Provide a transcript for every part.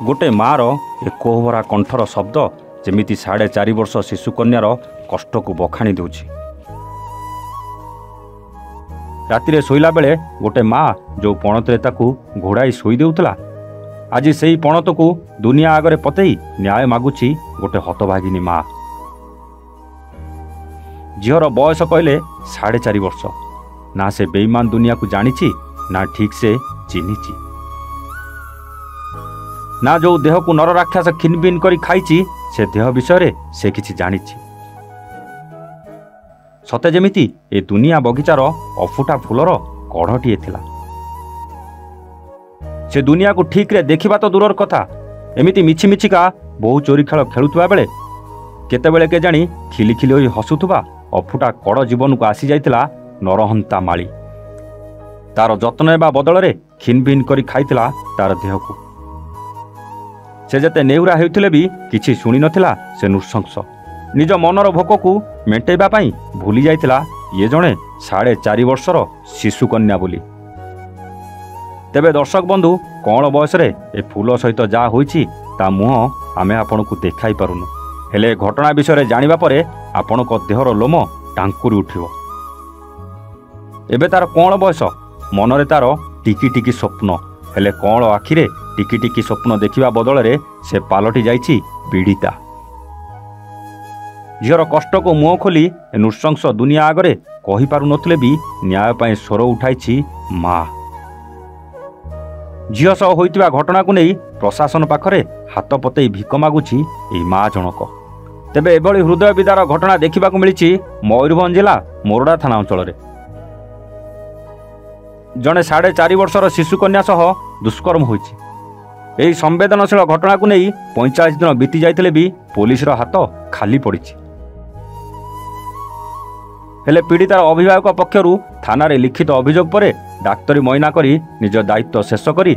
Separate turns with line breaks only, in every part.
गोटे मार ए कोहभरा कंठर शब्द जेमिति 4.5 वर्ष शिशुकन्यार कष्ट को बखाणी दूची। रातिरे शोइला बेले गोटे माँ जो पणतरे ताकू घोड़ाई शोई देउतला आज सेही पणत को दुनिया आगरे पतेई न्याय मागुची गोटे हतभागिनी माँ। झीर बयस कहले 4.5 वर्ष। ना से बेईमान दुनिया को जानिछि ना ठीक से चिन्हिछि। ना जो देह को नर राक्षस खिनबिन करी खाइछि से देह विषय से किछि जानिछि। सते जेमिति ए दुनिया बगीचार अफुटा फूलर कढ़टिए थिला। से दुनिया को ठीक रे देखिबा तो दूरर कथा एमिति मिछि मिछिका बहु चोरी खेल खेलुवा बेले केतेबेले के जानी खिली खिली होई हसुथुबा अफुटा कड़ जीवन को आसी जाइतिला नरहंता माली। तार जत्न नेबा बदल रे खिनबिन करी खाइतिला तार देह को। से जते नेउरा हेउथिले भी किछि सुनी नथिला। से नृशंस निज मनर भोक को मेंटेबा पई भूली जाइतिला ये जणे 4.5 वर्षर शिशुकन्या बोली। तेबे दर्शक बंधु कौन बयस रे ए फूल सहित जा होईछि ता मुह आमे आपन को देखाई पारुनु। हेले घटना विषय जानिबा परे आपन को देहर लोम टांकुरी उठिबो। एबे तार कौन बयस मनरे तार टिकी टिकी स्वप्न हेले कौन आखिरे टिकी टिकी स्वप्न देखिबा बदल रे से पालटी जाइछि पीड़िता। झीर कष्ट को मुह खोली नृशंस दुनिया आगरे कहि पारु नथिले भी न्याय पाए स्वर उठाइछि माँ। झील सह होइतिबा घटना को नहीं प्रशासन पाखरे हाथ पतई भिक मागुछि एई माँ जनक। तेबे एभली हृदय विदार घटना देखा मिली मयूरभंज जिला मोरडा थाना अंचल। जड़े 4.5 वर्षर शिशुकन्या सह दुष्कर्म होइछि। एही संवेदनशील घटना को नहीं 45 दिन बीती जाइतिले भी पुलिस हाथ खाली पड़ी। हेले पीड़ितार अभिभावक पक्षरु थाना रे लिखित अभियोग पर डाक्तरी मईना करी निज दायित्व शेष करी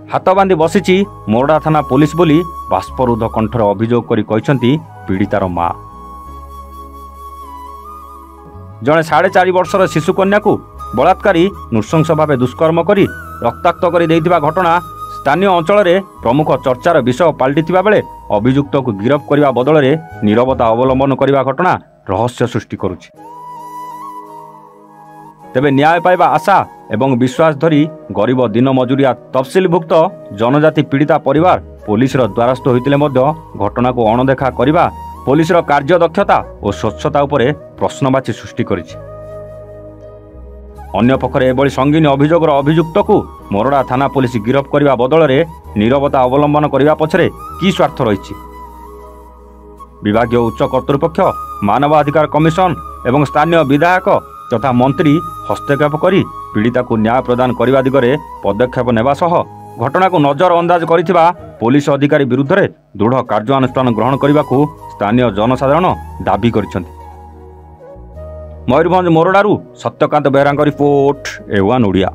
हाथ बांधी बसिछि मोरडा थाना पुलिस बोली बाष्परुद्ध कंठर अभियोग करी कहिसंती पीड़ितार माँ। जड़े 4.5 वर्षर शिशुकन्या को बलात्कारी नृशंस भाव दुष्कर्म करी रक्ताक्त कर देइतिबा घटना स्थानीय अंचल में प्रमुख चर्चार विषय पलटिथिबा बेले अभियुक्त को गिरफ करने बदल में नीरवता अवलंबन करने घटना रहस्य सृष्टि करुछि। तेबे न्याय पाइबा आशा एवं विश्वास धरी गरीब दिन मजुरिया तफसिलभुक्त जनजाति पीड़िता परिवार पुलिस द्वारस्थ होइतिले मध्य घटना को अणदेखा करने पुलिस कार्यदक्षता और स्वच्छता उपरे प्रश्नवाची सृष्टि करिछि। अन्य पक्षरे एभली संगीन अभियोगर अभियुक्त को मोरडा थाना पुलिस गिरफ करने बदल में नीरवता अवलंबन करने पछरे की स्वार्थ रही। विभागीय उच्च कर्तृपक्ष मानवाधिकार कमिशन एवं स्थानीय विधायक तथा मंत्री हस्तक्षेप करी पीड़िता को न्याय प्रदान करने दिगरे पदक्षेप नेबा सह घटना को नजर अंदाज करिथिबा पुलिस अधिकारी विरुद्ध रे दृढ़ कार्यानुष्ठान ग्रहण करने को स्थानीय जनसाधारण दाबी करिसेंति। मयूरभंज मोरडारू सत्यकांत बेहरा रिपोर्ट A1 ओडिया।